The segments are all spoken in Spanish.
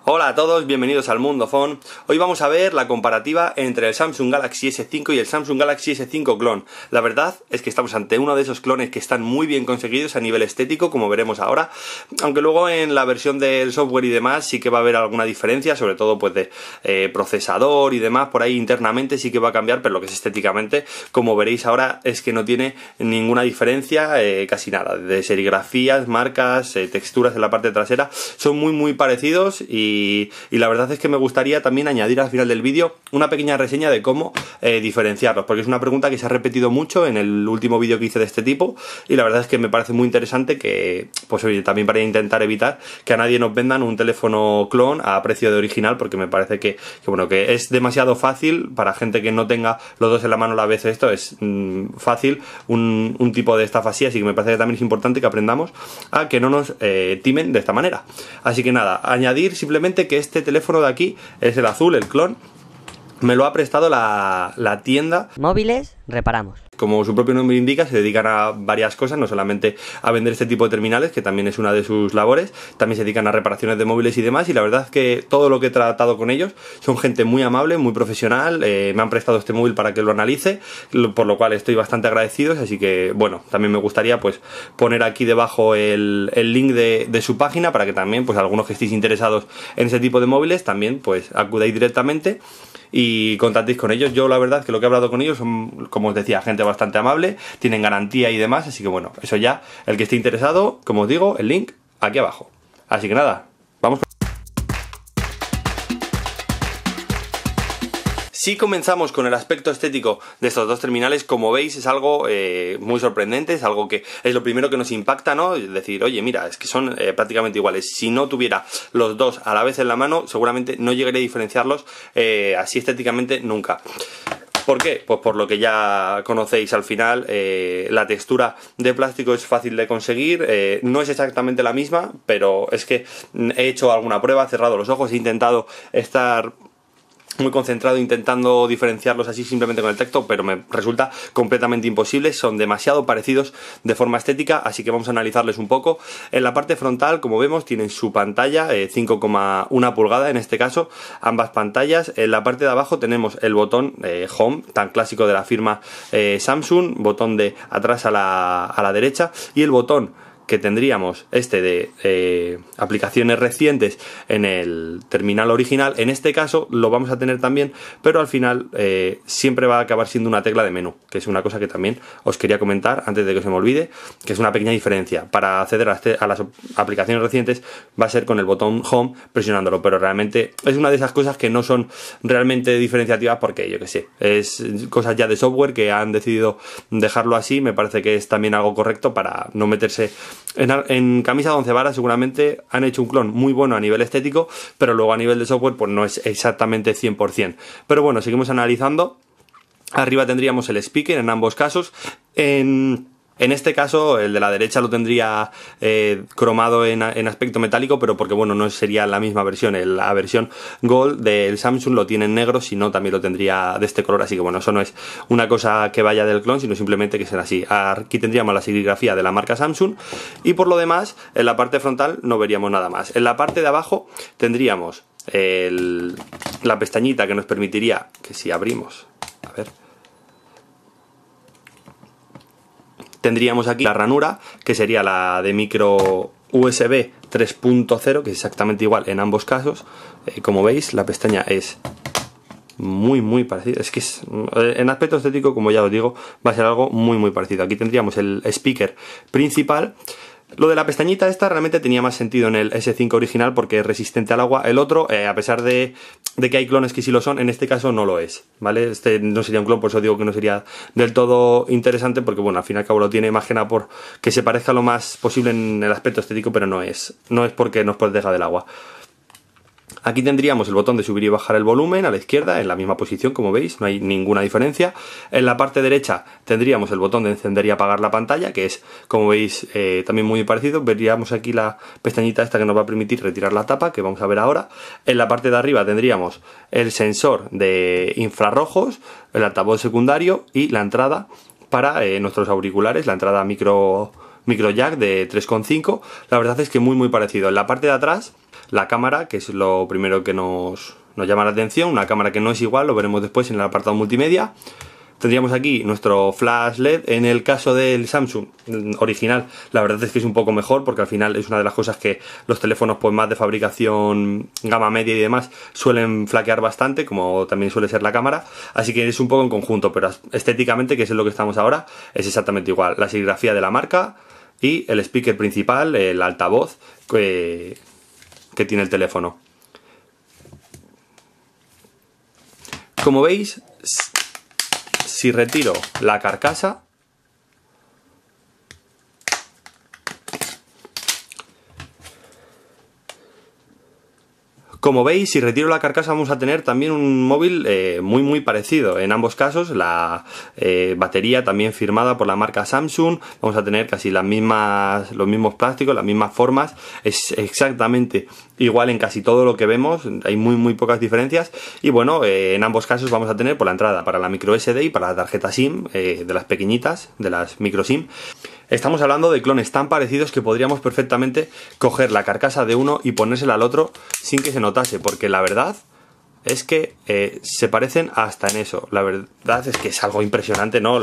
Hola a todos, bienvenidos al Mundo Phone. Hoy vamos a ver la comparativa entre el Samsung Galaxy S5 y el Samsung Galaxy S5 Clone. La verdad es que estamos ante uno de esos clones que están muy bien conseguidos a nivel estético, como veremos ahora, aunque luego en la versión del software y demás sí que va a haber alguna diferencia, sobre todo pues de procesador y demás, por ahí internamente sí que va a cambiar, pero lo que es estéticamente, como veréis ahora, es que no tiene ninguna diferencia, casi nada, de serigrafías, marcas, texturas en la parte trasera, son muy parecidos y la verdad es que me gustaría también añadir al final del vídeo una pequeña reseña de cómo diferenciarlos, porque es una pregunta que se ha repetido mucho en el último vídeo que hice de este tipo y la verdad es que me parece muy interesante que, pues oye, también para intentar evitar que a nadie nos vendan un teléfono clon a precio de original, porque me parece que es demasiado fácil para gente que no tenga los dos en la mano a la vez. Esto es fácil, un tipo de estafa así que me parece que también es importante que aprendamos a que no nos timen de esta manera. Así que nada, añadir simplemente que este teléfono de aquí es el azul, el clon. Me lo ha prestado la tienda Móviles Reparamos. Como su propio nombre indica, se dedican a varias cosas, no solamente a vender este tipo de terminales, que también es una de sus labores, también se dedican a reparaciones de móviles y demás, y la verdad es que todo lo que he tratado con ellos son gente muy amable, muy profesional, me han prestado este móvil para que lo analice, por lo cual estoy bastante agradecido, así que bueno, también me gustaría pues poner aquí debajo el link de su página para que también pues algunos que estéis interesados en ese tipo de móviles también pues acudáis directamente y contactéis con ellos. Yo la verdad es que lo que he hablado con ellos son, como os decía, gente bastante amable, tienen garantía y demás, así que bueno, eso ya, el que esté interesado, como os digo, el link aquí abajo. Así que nada, vamos. Si comenzamos con el aspecto estético de estos dos terminales, como veis es algo muy sorprendente, es algo que es lo primero que nos impacta, ¿no? Es decir, oye, mira, es que son prácticamente iguales. Si no tuviera los dos a la vez en la mano, seguramente no llegaría a diferenciarlos así estéticamente nunca. ¿Por qué? Pues por lo que ya conocéis al final, la textura de plástico es fácil de conseguir, no es exactamente la misma, pero es que he hecho alguna prueba, he cerrado los ojos, he intentado estar muy concentrado intentando diferenciarlos así simplemente con el tacto, pero me resulta completamente imposible, son demasiado parecidos de forma estética, así que vamos a analizarles un poco. En la parte frontal, como vemos, tienen su pantalla, 5,1 pulgada en este caso, ambas pantallas. En la parte de abajo tenemos el botón Home, tan clásico de la firma Samsung, botón de atrás a la derecha, y el botón que tendríamos de aplicaciones recientes en el terminal original. En este caso lo vamos a tener también, pero al final siempre va a acabar siendo una tecla de menú, que es una cosa que también os quería comentar antes de que se me olvide, que es una pequeña diferencia. Para acceder a las aplicaciones recientes va a ser con el botón Home presionándolo, pero realmente es una de esas cosas que no son realmente diferenciativas, porque yo que sé, es cosas ya de software que han decidido dejarlo así. Me parece que es también algo correcto para no meterse en camisa de 11 varas. Seguramente han hecho un clon muy bueno a nivel estético, pero luego a nivel de software pues no es exactamente 100%. Pero bueno, seguimos analizando. Arriba tendríamos el speaker en ambos casos. En este caso, el de la derecha lo tendría cromado en aspecto metálico, pero porque bueno, no sería la misma versión. La versión Gold del Samsung lo tiene en negro, si no también lo tendría de este color, así que bueno, eso no es una cosa que vaya del clon, sino simplemente que será así. Aquí tendríamos la serigrafía de la marca Samsung y por lo demás, en la parte frontal no veríamos nada más. En la parte de abajo tendríamos la pestañita que nos permitiría que si abrimos, a ver, tendríamos aquí la ranura, que sería la de micro USB 3.0, que es exactamente igual en ambos casos. Como veis, la pestaña es muy parecida. Es que en aspecto estético, como ya os digo, va a ser algo muy parecido. Aquí tendríamos el speaker principal. Lo de la pestañita esta realmente tenía más sentido en el S5 original porque es resistente al agua. El otro, a pesar de que hay clones que sí lo son, en este caso no lo es, ¿vale? Este no sería un clon, por eso digo que no sería del todo interesante, porque bueno, al fin y al cabo lo tiene más que nada por que se parezca lo más posible en el aspecto estético, pero no es porque nos proteja del agua. Aquí tendríamos el botón de subir y bajar el volumen a la izquierda, en la misma posición, como veis, no hay ninguna diferencia. En la parte derecha tendríamos el botón de encender y apagar la pantalla, que es, como veis, también muy parecido. Veríamos aquí la pestañita esta que nos va a permitir retirar la tapa, que vamos a ver ahora. En la parte de arriba tendríamos el sensor de infrarrojos, el altavoz secundario y la entrada para nuestros auriculares, la entrada micro jack de 3,5. La verdad es que muy parecido. En la parte de atrás la cámara, que es lo primero que nos llama la atención, una cámara que no es igual, lo veremos después en el apartado multimedia. Tendríamos aquí nuestro flash LED. En el caso del Samsung original, la verdad es que es un poco mejor, porque al final es una de las cosas que los teléfonos pues más de fabricación gama media y demás suelen flaquear bastante, como también suele ser la cámara, así que es un poco en conjunto, pero estéticamente, que es en lo que estamos ahora, es exactamente igual. La serigrafía de la marca y el speaker principal, el altavoz que tiene el teléfono. Como veis, si retiro la carcasa, vamos a tener también un móvil muy parecido. En ambos casos la batería también firmada por la marca Samsung. Vamos a tener casi los mismos plásticos, las mismas formas. Es exactamente igual en casi todo lo que vemos. Hay muy pocas diferencias. Y bueno, en ambos casos vamos a tener por la entrada para la micro SD y para la tarjeta SIM, de las pequeñitas, de las micro SIM. Estamos hablando de clones tan parecidos que podríamos perfectamente coger la carcasa de uno y ponérsela al otro sin que se notase, porque la verdad es que se parecen hasta en eso. La verdad es que es algo impresionante, ¿no?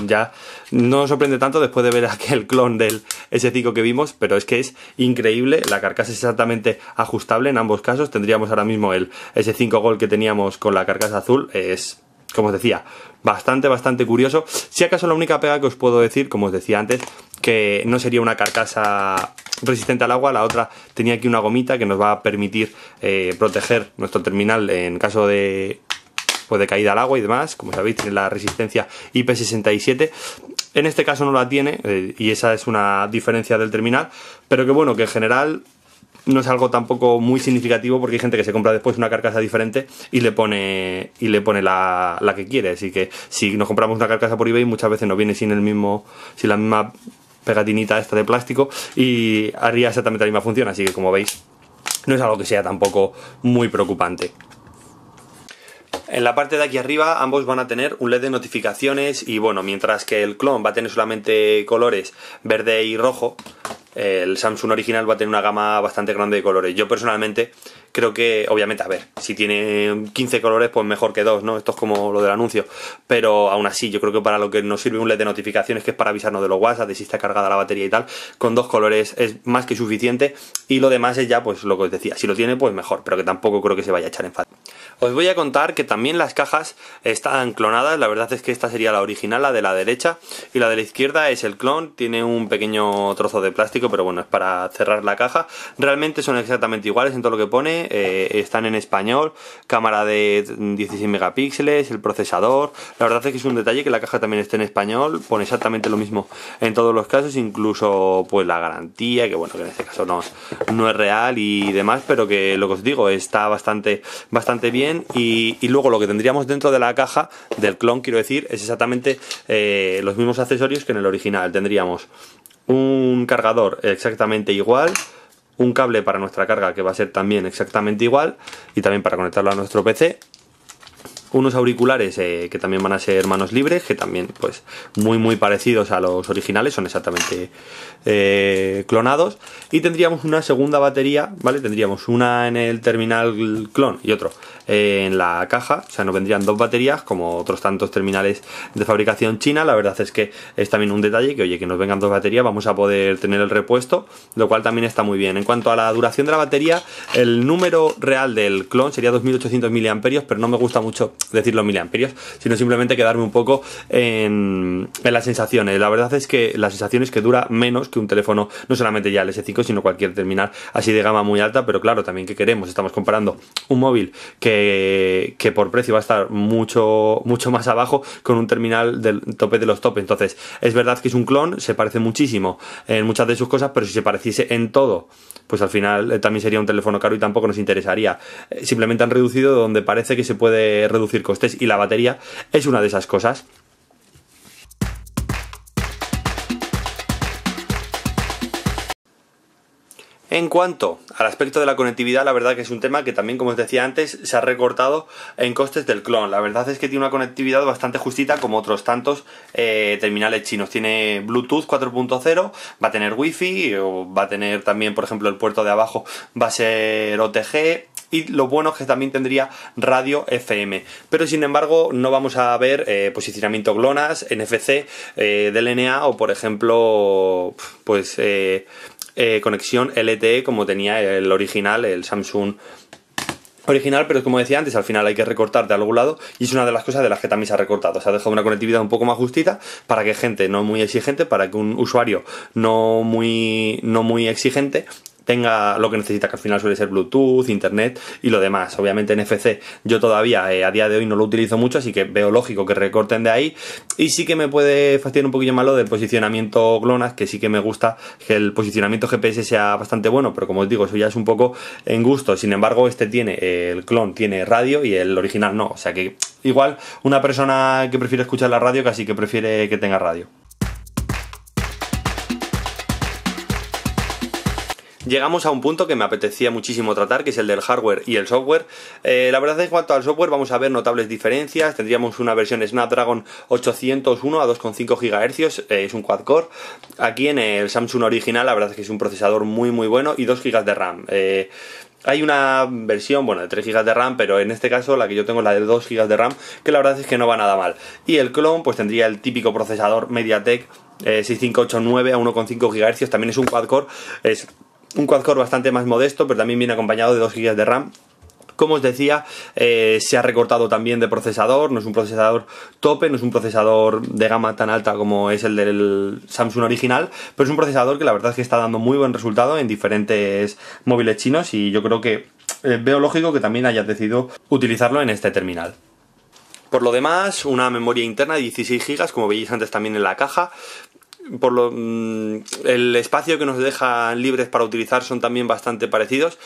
Ya no nos sorprende tanto después de ver aquel clon del S5 que vimos, pero es que es increíble. La carcasa es exactamente ajustable en ambos casos. Tendríamos ahora mismo el S5 Gold que teníamos con la carcasa azul. Es, como os decía, bastante curioso. Si acaso la única pega que os puedo decir, como os decía antes, que no sería una carcasa resistente al agua. La otra tenía aquí una gomita que nos va a permitir proteger nuestro terminal en caso de caída al agua y demás. Como sabéis, tiene la resistencia IP67. En este caso no la tiene, y esa es una diferencia del terminal, pero que bueno, que en general no es algo tampoco muy significativo, porque hay gente que se compra después una carcasa diferente y le pone la que quiere. Así que si nos compramos una carcasa por eBay, muchas veces nos viene sin la misma pegatinita esta de plástico y haría exactamente la misma función. Así que, como veis, no es algo que sea tampoco muy preocupante. En la parte de aquí arriba ambos van a tener un LED de notificaciones, y bueno, mientras que el clon va a tener solamente colores verde y rojo, el Samsung original va a tener una gama bastante grande de colores. Yo personalmente creo que, obviamente, a ver, si tiene 15 colores, pues mejor que 2, ¿no? Esto es como lo del anuncio. Pero aún así, yo creo que para lo que nos sirve un LED de notificaciones, que es para avisarnos de los WhatsApp, de si está cargada la batería y tal, con 2 colores es más que suficiente. Y lo demás es ya, pues lo que os decía, si lo tiene, pues mejor, pero que tampoco creo que se vaya a echar en falta. Os voy a contar que también las cajas están clonadas. La verdad es que esta sería la original, la de la derecha, y la de la izquierda es el clon. Tiene un pequeño trozo de plástico, pero bueno, es para cerrar la caja. Realmente son exactamente iguales en todo lo que pone. Están en español, cámara de 16 megapíxeles, el procesador. La verdad es que es un detalle que la caja también esté en español. Pone exactamente lo mismo en todos los casos, incluso pues la garantía, que bueno, que en este caso no es real y demás, pero que lo que os digo, está bastante bien. Y luego lo que tendríamos dentro de la caja del clon, quiero decir, es exactamente los mismos accesorios que en el original. Tendríamos un cargador exactamente igual, un cable para nuestra carga que va a ser también exactamente igual, y también para conectarlo a nuestro PC. Unos auriculares que también van a ser manos libres, que también pues muy parecidos a los originales, son exactamente clonados. Y tendríamos una segunda batería, ¿vale? Tendríamos una en el terminal clon y otro en la caja. O sea, nos vendrían 2 baterías, como otros tantos terminales de fabricación china. La verdad es que es también un detalle que, oye, que nos vengan 2 baterías, vamos a poder tener el repuesto, lo cual también está muy bien. En cuanto a la duración de la batería, el número real del clon sería 2800 mAh, pero no me gusta mucho decir los miliamperios, sino simplemente quedarme un poco en las sensaciones. La verdad es que la sensación es que dura menos que un teléfono, no solamente ya el S5, sino cualquier terminal así de gama muy alta. Pero claro, también, ¿qué queremos? Estamos comparando un móvil que por precio va a estar mucho más abajo con un terminal del tope de los topes. Entonces, es verdad que es un clon, se parece muchísimo en muchas de sus cosas, pero si se pareciese en todo, pues al final también sería un teléfono caro y tampoco nos interesaría. Simplemente han reducido donde parece que se puede reducir costes, y la batería es una de esas cosas. En cuanto al aspecto de la conectividad, la verdad que es un tema que también, como os decía antes, se ha recortado en costes del clon. La verdad es que tiene una conectividad bastante justita como otros tantos terminales chinos. Tiene Bluetooth 4.0, va a tener Wi-Fi, o va a tener también, por ejemplo, el puerto de abajo va a ser OTG. Y lo bueno es que también tendría radio FM. Pero sin embargo no vamos a ver posicionamiento GLONASS, NFC, DLNA o por ejemplo pues conexión LTE como tenía el original, el Samsung original, pero como decía antes, al final hay que recortar de algún lado y es una de las cosas de las que también se ha recortado. Se ha dejado una conectividad un poco más justita para que gente no muy exigente, para que un usuario no muy exigente tenga lo que necesita, que al final suele ser Bluetooth, Internet y lo demás. Obviamente NFC yo todavía a día de hoy no lo utilizo mucho, así que veo lógico que recorten de ahí. Y sí que me puede fastidiar un poquillo más lo del posicionamiento GLONASS, que sí que me gusta que el posicionamiento GPS sea bastante bueno, pero como os digo, eso ya es un poco en gusto. Sin embargo, el clon tiene radio y el original no, o sea que igual una persona que prefiere escuchar la radio casi que prefiere que tenga radio. Llegamos a un punto que me apetecía muchísimo tratar, que es el del hardware y el software. La verdad es que en cuanto al software vamos a ver notables diferencias. Tendríamos una versión Snapdragon 801 a 2,5 GHz, es un quad-core. Aquí en el Samsung original la verdad es que es un procesador muy bueno y 2 GB de RAM. Hay una versión, bueno, de 3 GB de RAM, pero en este caso la que yo tengo es la de 2 GB de RAM, que la verdad es que no va nada mal. Y el clon pues tendría el típico procesador MediaTek 6589 a 1,5 GHz, también es un quad-core, es un quad-core bastante más modesto, pero también viene acompañado de 2 GB de RAM. Como os decía, se ha recortado también de procesador, no es un procesador tope, no es un procesador de gama tan alta como es el del Samsung original, pero es un procesador que la verdad es que está dando muy buen resultado en diferentes móviles chinos y yo creo que veo lógico que también hayas decidido utilizarlo en este terminal. Por lo demás, una memoria interna de 16 GB, como veis antes también en la caja. El espacio que nos dejan libres para utilizar son también bastante parecidos.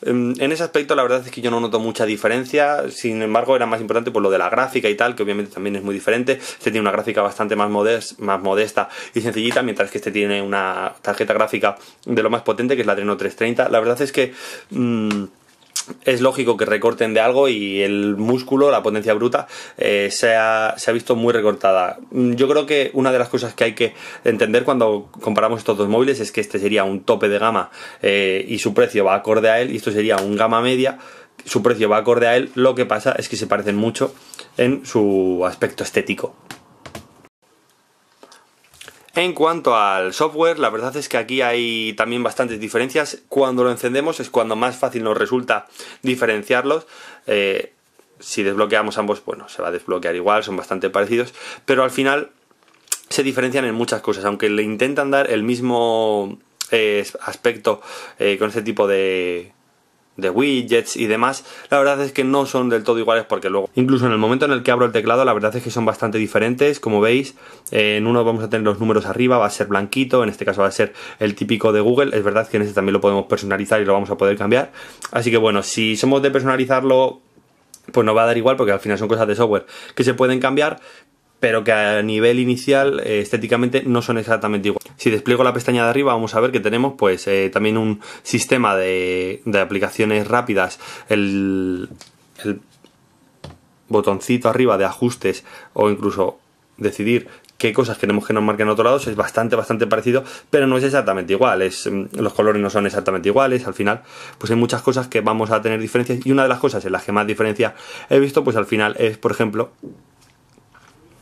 En ese aspecto la verdad es que yo no noto mucha diferencia. Sin embargo era más importante por lo de la gráfica y tal, que obviamente también es muy diferente. Este tiene una gráfica bastante más modesta y sencillita, mientras que este tiene una tarjeta gráfica de lo más potente, que es la Adreno 330. La verdad es que es lógico que recorten de algo y el músculo, la potencia bruta, se ha visto muy recortada. Yo creo que una de las cosas que hay que entender cuando comparamos estos dos móviles es que este sería un tope de gama y su precio va acorde a él, y esto sería un gama media, su precio va acorde a él. Lo que pasa es que se parecen mucho en su aspecto estético. En cuanto al software, la verdad es que aquí hay también bastantes diferencias. Cuando lo encendemos es cuando más fácil nos resulta diferenciarlos. Si desbloqueamos ambos, bueno, se va a desbloquear igual, son bastante parecidos, pero al final se diferencian en muchas cosas, aunque le intentan dar el mismo aspecto con este tipo de widgets y demás. La verdad es que no son del todo iguales, porque luego, incluso en el momento en el que abro el teclado, la verdad es que son bastante diferentes. Como veis, en uno vamos a tener los números arriba, va a ser blanquito, en este caso va a ser el típico de Google. Es verdad que en este también lo podemos personalizar y lo vamos a poder cambiar, así que bueno, si somos de personalizarlo pues nos va a dar igual, porque al final son cosas de software que se pueden cambiar, pero que a nivel inicial estéticamente no son exactamente igual. Si despliego la pestaña de arriba vamos a ver que tenemos pues también un sistema de aplicaciones rápidas, el botoncito arriba de ajustes o incluso decidir qué cosas queremos que nos marquen a otro lado. Es bastante parecido, pero no es exactamente igual. Los colores no son exactamente iguales. Al final pues hay muchas cosas que vamos a tener diferencias, y una de las cosas en las que más diferencia he visto pues al final es, por ejemplo,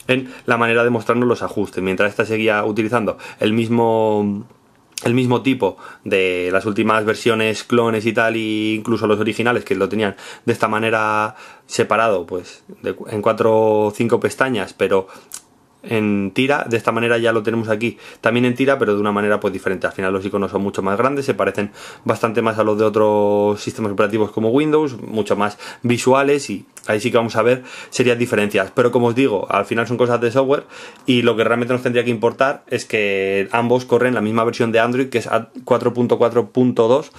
en la manera de mostrarnos los ajustes. Mientras esta seguía utilizando el mismo tipo de las últimas versiones clones y tal, e incluso los originales que lo tenían de esta manera separado, pues en 4 o 5 pestañas, pero en tira. De esta manera ya lo tenemos aquí también en tira, pero de una manera pues diferente. Al final los iconos son mucho más grandes, se parecen bastante más a los de otros sistemas operativos como Windows, mucho más visuales, y ahí sí que vamos a ver serias diferencias. Pero como os digo, al final son cosas de software, y lo que realmente nos tendría que importar es que ambos corren la misma versión de Android, que es 4.4.2.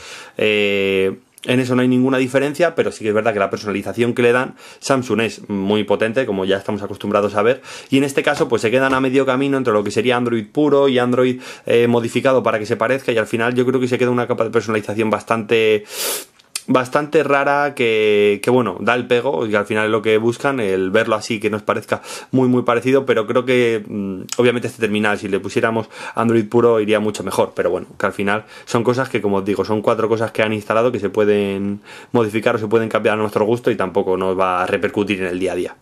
En eso no hay ninguna diferencia, pero sí que es verdad que la personalización que le dan Samsung es muy potente, como ya estamos acostumbrados a ver, y en este caso pues se quedan a medio camino entre lo que sería Android puro y Android modificado para que se parezca, y al final yo creo que se queda una capa de personalización bastante rara que bueno, da el pego, y al final es lo que buscan, el verlo así, que nos parezca muy parecido, pero creo que obviamente este terminal, si le pusiéramos Android puro, iría mucho mejor, pero bueno, que al final son cosas que, como os digo, son 4 cosas que han instalado que se pueden modificar o se pueden cambiar a nuestro gusto y tampoco nos va a repercutir en el día a día.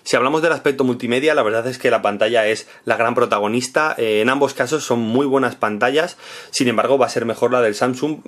Si hablamos del aspecto multimedia, la verdad es que la pantalla es la gran protagonista. En ambos casos son muy buenas pantallas, sin embargo va a ser mejor la del Samsung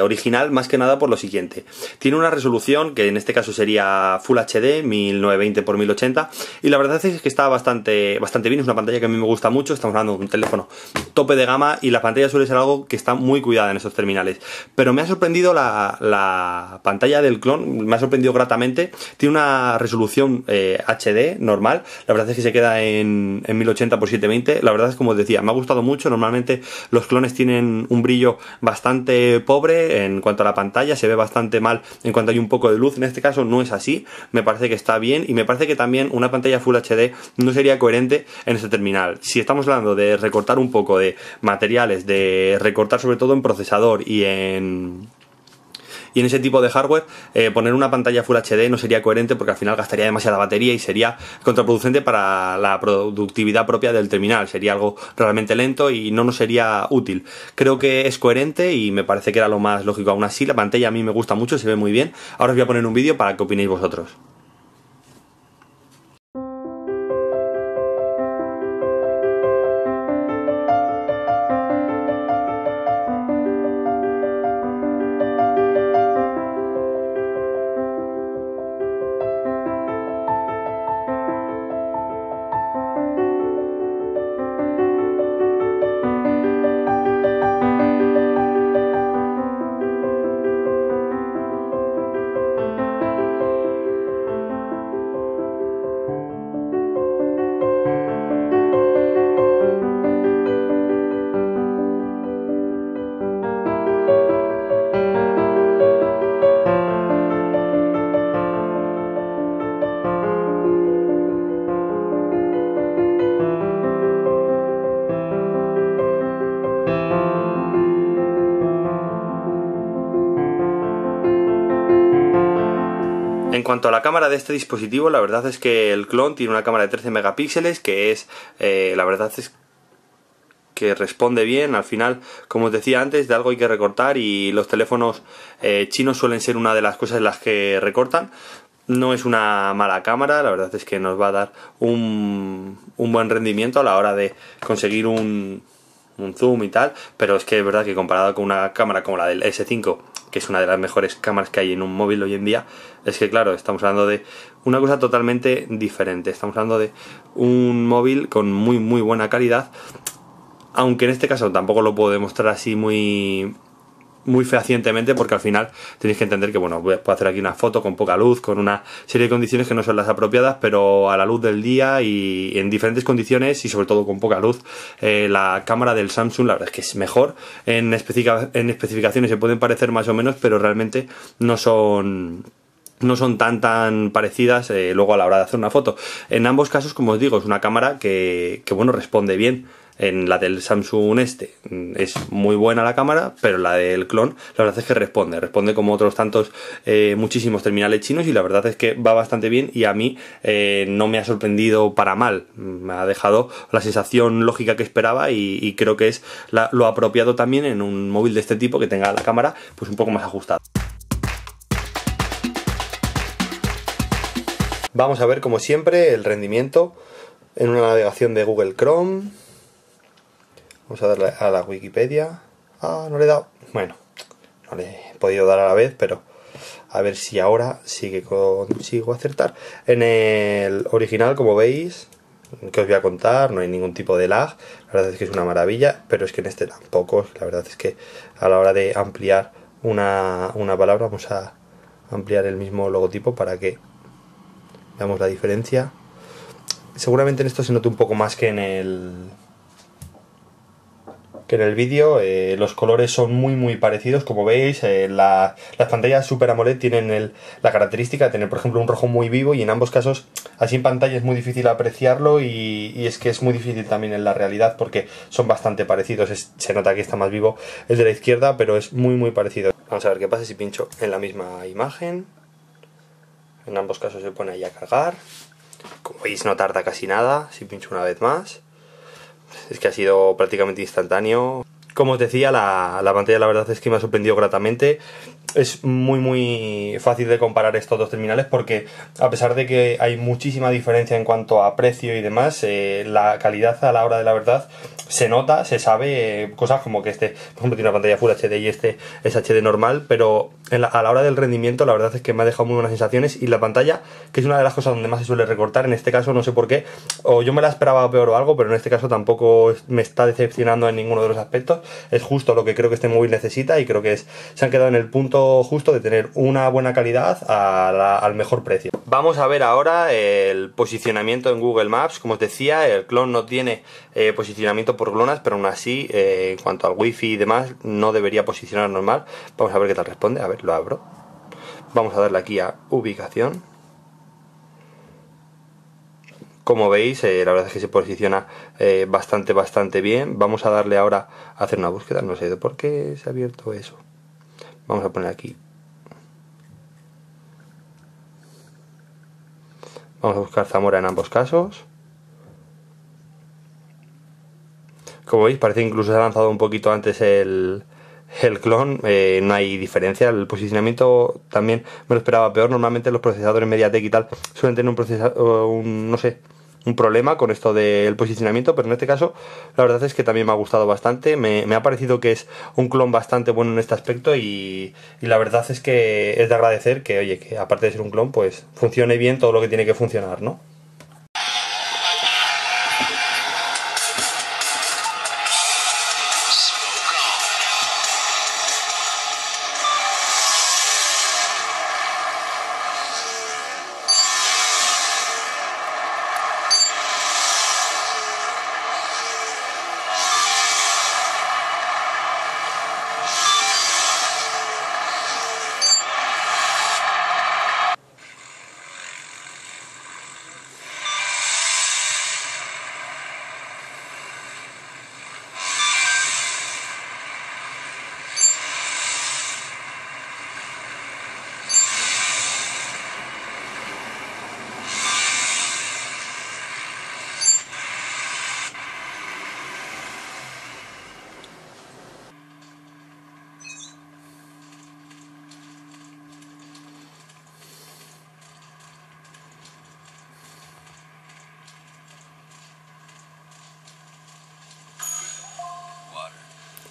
original, más que nada por lo siguiente. Tiene una resolución que en este caso sería Full HD, 1920x1080, y la verdad es que está bastante bien. Es una pantalla que a mí me gusta mucho, estamos hablando de un teléfono tope de gama y la pantalla suele ser algo que está muy cuidada en estos terminales. Pero me ha sorprendido la pantalla del clon, me ha sorprendido gratamente. Tiene una resolución HD normal, la verdad es que se queda en 1080x720, la verdad es, como os decía, me ha gustado mucho. Normalmente los clones tienen un brillo bastante pobre en cuanto a la pantalla, se ve bastante mal en cuanto hay un poco de luz. En este caso no es así, me parece que está bien, y me parece que también una pantalla Full HD no sería coherente en este terminal. Si estamos hablando de recortar un poco de materiales, de recortar sobre todo en procesador y en ese tipo de hardware, poner una pantalla Full HD no sería coherente, porque al final gastaría demasiada batería y sería contraproducente para la productividad propia del terminal. Sería algo realmente lento y no nos sería útil. Creo que es coherente y me parece que era lo más lógico. Aún así, la pantalla a mí me gusta mucho, se ve muy bien. Ahora os voy a poner un vídeo para que opinéis vosotros. En cuanto a la cámara de este dispositivo, la verdad es que el clon tiene una cámara de 13 megapíxeles, que es, la verdad es que responde bien. Al final, como os decía antes, de algo hay que recortar, y los teléfonos chinos suelen ser una de las cosas en las que recortan. No es una mala cámara, la verdad es que nos va a dar un buen rendimiento a la hora de conseguir un zoom y tal, pero es que es verdad que comparado con una cámara como la del S5, que es una de las mejores cámaras que hay en un móvil hoy en día, es que claro, estamos hablando de una cosa totalmente diferente. Estamos hablando de un móvil con muy buena calidad, aunque en este caso tampoco lo puedo demostrar así muy fehacientemente, porque al final tenéis que entender que, bueno, puedo hacer aquí una foto con poca luz, con una serie de condiciones que no son las apropiadas, pero a la luz del día y en diferentes condiciones, y sobre todo con poca luz, la cámara del Samsung la verdad es que es mejor. En especificaciones se pueden parecer más o menos, pero realmente no son tan parecidas luego a la hora de hacer una foto. En ambos casos, como os digo, es una cámara que bueno, responde bien. En la del Samsung es muy buena la cámara, pero la del clon la verdad es que responde como otros tantos muchísimos terminales chinos, y la verdad es que va bastante bien, y a mí no me ha sorprendido para mal. Me ha dejado la sensación lógica que esperaba, y creo que es lo apropiado también en un móvil de este tipo, que tenga la cámara pues un poco más ajustada. Vamos a ver, como siempre, el rendimiento en una navegación de Google Chrome. Vamos a darle a la Wikipedia. Ah, no le he dado. Bueno, no le he podido dar a la vez, pero a ver si ahora sí que consigo acertar. En el original, como veis, que os voy a contar, no hay ningún tipo de lag. La verdad es que es una maravilla, pero es que en este tampoco. La verdad es que a la hora de ampliar una palabra, vamos a ampliar el mismo logotipo para que veamos la diferencia. Seguramente en esto se note un poco más que en el que en el vídeo. Los colores son muy parecidos, como veis. Las pantallas Super AMOLED tienen la característica de tener, por ejemplo, un rojo muy vivo, y en ambos casos así en pantalla es muy difícil apreciarlo, y es que es muy difícil también en la realidad porque son bastante parecidos. Se nota que está más vivo el de la izquierda, pero es muy parecido. Vamos a ver qué pasa si pincho en la misma imagen. En ambos casos se pone ahí a cargar. Como veis, no tarda casi nada. Si pincho una vez más, es que ha sido prácticamente instantáneo. Como os decía, la pantalla la verdad es que me ha sorprendido gratamente. Es muy fácil de comparar estos dos terminales porque, a pesar de que hay muchísima diferencia en cuanto a precio y demás, la calidad a la hora de la verdad se nota, se sabe. Cosas como que este, por ejemplo, tiene una pantalla Full HD y este es HD normal, pero a la hora del rendimiento la verdad es que me ha dejado muy buenas sensaciones. Y la pantalla, que es una de las cosas donde más se suele recortar, en este caso no sé por qué, o yo me la esperaba peor o algo, pero en este caso tampoco me está decepcionando en ninguno de los aspectos. Es justo lo que creo que este móvil necesita, y creo que se han quedado en el punto justo de tener una buena calidad al mejor precio. Vamos a ver ahora el posicionamiento en Google Maps. Como os decía, el clon no tiene posicionamiento por GLONASS, pero aún así, en cuanto al wifi y demás, no debería posicionar normal. Vamos a ver qué tal responde. A ver, lo abro. Vamos a darle aquí a ubicación. Como veis, la verdad es que se posiciona bastante bien. Vamos a darle ahora a hacer una búsqueda. No sé por qué se ha abierto eso. Vamos a poner aquí. Vamos a buscar Zamora en ambos casos. Como veis, parece que incluso se ha lanzado un poquito antes el clon. No hay diferencia. El posicionamiento también me lo esperaba peor. Normalmente los procesadores MediaTek y tal suelen tener un problema con esto del posicionamiento, pero en este caso la verdad es que también me ha gustado bastante. Me ha parecido que es un clon bastante bueno en este aspecto, y la verdad es que es de agradecer que, oye, que aparte de ser un clon, pues funcione bien todo lo que tiene que funcionar, ¿no?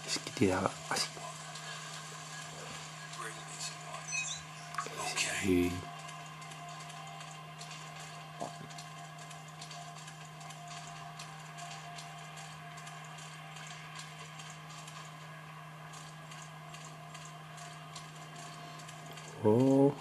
Es que tira así. Sí. Oh.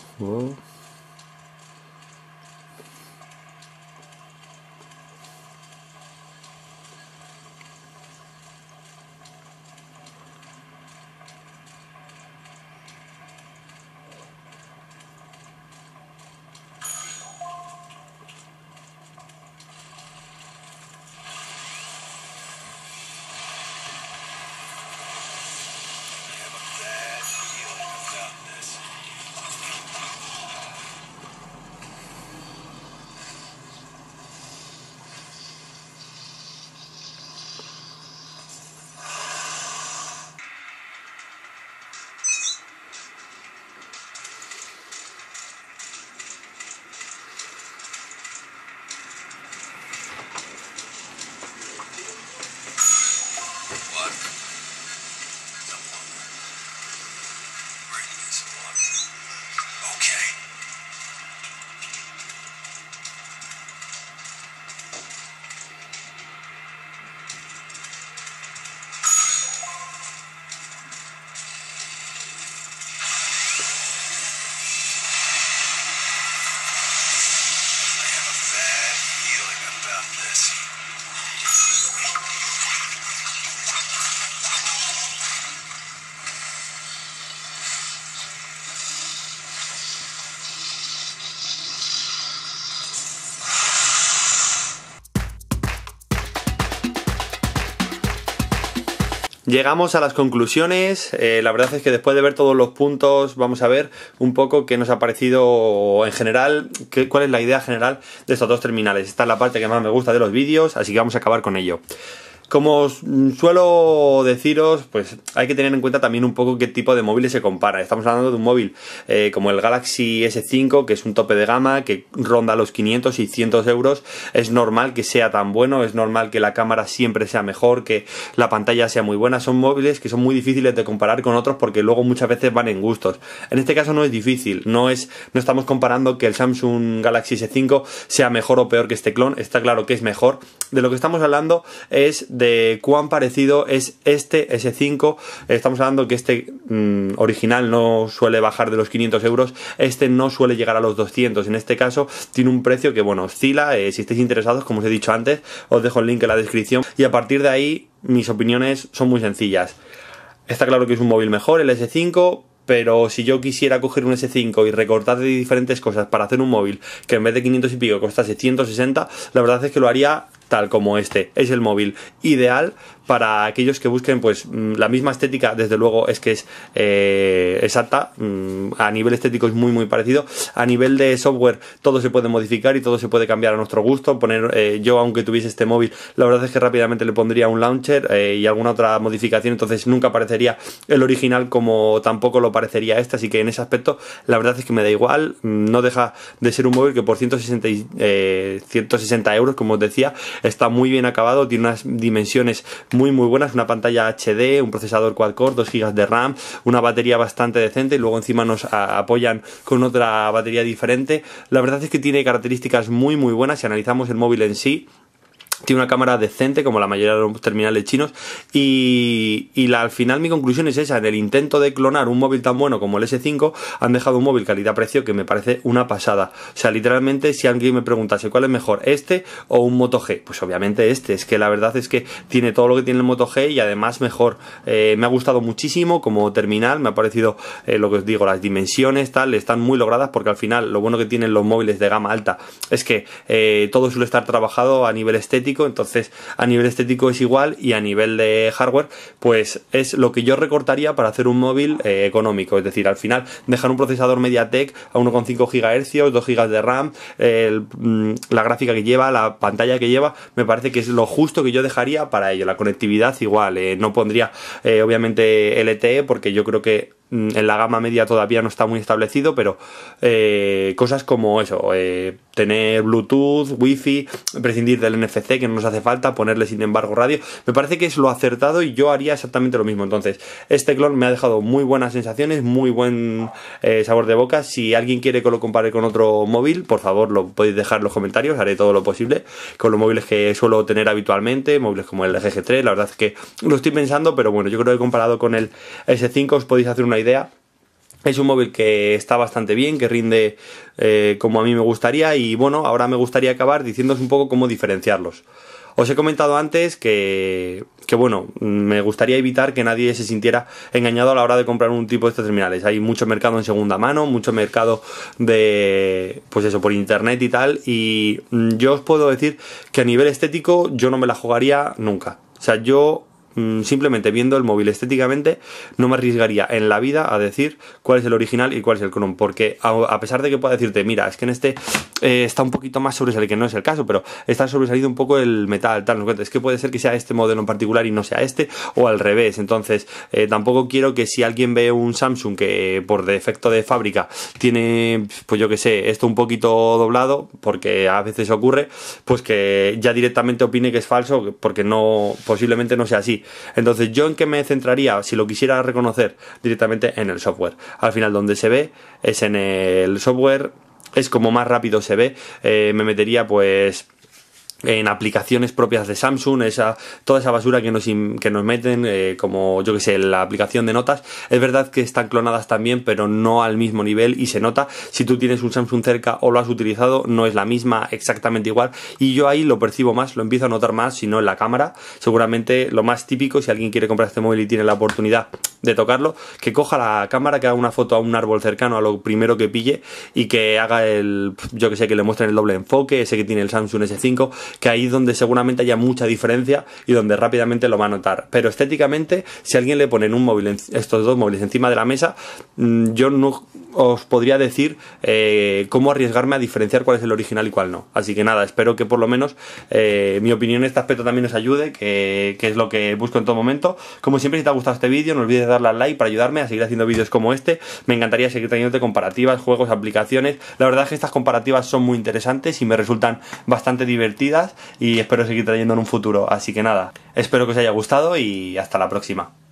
Llegamos a las conclusiones. La verdad es que después de ver todos los puntos, vamos a ver un poco qué nos ha parecido en general, cuál es la idea general de estos dos terminales. Esta es la parte que más me gusta de los vídeos, así que vamos a acabar con ello. Como suelo deciros, pues hay que tener en cuenta también un poco qué tipo de móviles se compara. Estamos hablando de un móvil como el Galaxy S5, que es un tope de gama, que ronda los 500-600 euros. Es normal que sea tan bueno, es normal que la cámara siempre sea mejor, que la pantalla sea muy buena. Son móviles que son muy difíciles de comparar con otros porque luego muchas veces van en gustos. En este caso no es difícil, no estamos comparando que el Samsung Galaxy S5 sea mejor o peor que este clon. Está claro que es mejor. De lo que estamos hablando es de cuán parecido es este S5. Estamos hablando que este original no suele bajar de los 500 euros, este no suele llegar a los 200. En este caso tiene un precio que, bueno, oscila. Si estáis interesados, como os he dicho antes, os dejo el link en la descripción y a partir de ahí mis opiniones son muy sencillas. Está claro que es un móvil mejor el S5, pero si yo quisiera coger un S5 y recortar de diferentes cosas para hacer un móvil que en vez de 500 y pico costase 160, la verdad es que lo haría tal como este. Es el móvil ideal para aquellos que busquen pues la misma estética. Desde luego es que es exacta, a nivel estético es muy parecido. A nivel de software todo se puede modificar y todo se puede cambiar a nuestro gusto. Yo, aunque tuviese este móvil, la verdad es que rápidamente le pondría un launcher y alguna otra modificación, entonces nunca parecería el original como tampoco lo parecería este, así que en ese aspecto la verdad es que me da igual. No deja de ser un móvil que por 160 euros, como os decía, está muy bien acabado, tiene unas dimensiones muy buenas, una pantalla HD, un procesador quad-core, 2 GB de RAM, una batería bastante decente y luego encima nos apoyan con otra batería diferente. La verdad es que tiene características muy buenas. Si analizamos el móvil en sí, tiene una cámara decente como la mayoría de los terminales chinos y al final mi conclusión es esa. En el intento de clonar un móvil tan bueno como el S5 han dejado un móvil calidad-precio que me parece una pasada. O sea, literalmente, si alguien me preguntase cuál es mejor, este o un Moto G, pues obviamente este. Es que la verdad es que tiene todo lo que tiene el Moto G y además mejor. Me ha gustado muchísimo como terminal, me ha parecido lo que os digo, las dimensiones tal están muy logradas, porque al final lo bueno que tienen los móviles de gama alta es que todo suele estar trabajado a nivel estético. Entonces a nivel estético es igual y a nivel de hardware pues es lo que yo recortaría para hacer un móvil económico. Es decir, al final dejar un procesador MediaTek a 1,5 GHz, 2 GB de RAM, la gráfica que lleva, la pantalla que lleva, me parece que es lo justo que yo dejaría para ello. La conectividad igual, no pondría obviamente LTE porque yo creo que en la gama media todavía no está muy establecido, pero cosas como eso, tener Bluetooth, Wi-Fi, prescindir del NFC que no nos hace falta, ponerle sin embargo radio, me parece que es lo acertado y yo haría exactamente lo mismo. Entonces este clon me ha dejado muy buenas sensaciones, muy buen sabor de boca. Si alguien quiere que lo compare con otro móvil, por favor lo podéis dejar en los comentarios, haré todo lo posible con los móviles que suelo tener habitualmente, móviles como el LG G3. La verdad es que lo estoy pensando, pero bueno, yo creo que comparado con el S5 os podéis hacer una idea. Es un móvil que está bastante bien, que rinde como a mí me gustaría y bueno, ahora me gustaría acabar diciéndoos un poco cómo diferenciarlos. Os he comentado antes que bueno, me gustaría evitar que nadie se sintiera engañado a la hora de comprar un tipo de estos terminales. Hay mucho mercado en segunda mano, mucho mercado de, pues eso, por internet y tal, y yo os puedo decir que a nivel estético yo no me la jugaría nunca. O sea, yo simplemente viendo el móvil estéticamente no me arriesgaría en la vida a decir cuál es el original y cuál es el clon, porque a pesar de que pueda decirte, mira, es que en este está un poquito más sobresalido, que no es el caso, pero está sobresalido un poco el metal, tal, es que puede ser que sea este modelo en particular y no sea este, o al revés. Entonces tampoco quiero que si alguien ve un Samsung que por defecto de fábrica tiene, pues yo que sé, esto un poquito doblado, porque a veces ocurre, pues que ya directamente opine que es falso, porque no, posiblemente no sea así. Entonces, ¿yo en qué me centraría si lo quisiera reconocer? Directamente en el software. Al final donde se ve es en el software, es como más rápido se ve. Me metería pues en aplicaciones propias de Samsung, toda esa basura que nos meten, como yo que sé, la aplicación de notas. Es verdad que están clonadas también, pero no al mismo nivel y se nota. Si tú tienes un Samsung cerca o lo has utilizado, no es la misma exactamente igual, y yo ahí lo percibo más, lo empiezo a notar más, si no en la cámara. Seguramente lo más típico, si alguien quiere comprar este móvil y tiene la oportunidad de tocarlo, que coja la cámara, que haga una foto a un árbol cercano a lo primero que pille y que haga yo que sé, que le muestren el doble enfoque, ese que tiene el Samsung S5, que ahí es donde seguramente haya mucha diferencia y donde rápidamente lo va a notar. Pero estéticamente, si alguien le pone estos dos móviles encima de la mesa, yo no os podría decir cómo arriesgarme a diferenciar cuál es el original y cuál no. Así que nada, espero que por lo menos mi opinión en este aspecto también os ayude, que es lo que busco en todo momento. Como siempre, si te ha gustado este vídeo, no olvides darle al like para ayudarme a seguir haciendo vídeos como este. Me encantaría seguir trayéndote comparativas, juegos, aplicaciones. La verdad es que estas comparativas son muy interesantes y me resultan bastante divertidas y espero seguir trayendo en un futuro. Así que nada, espero que os haya gustado y hasta la próxima.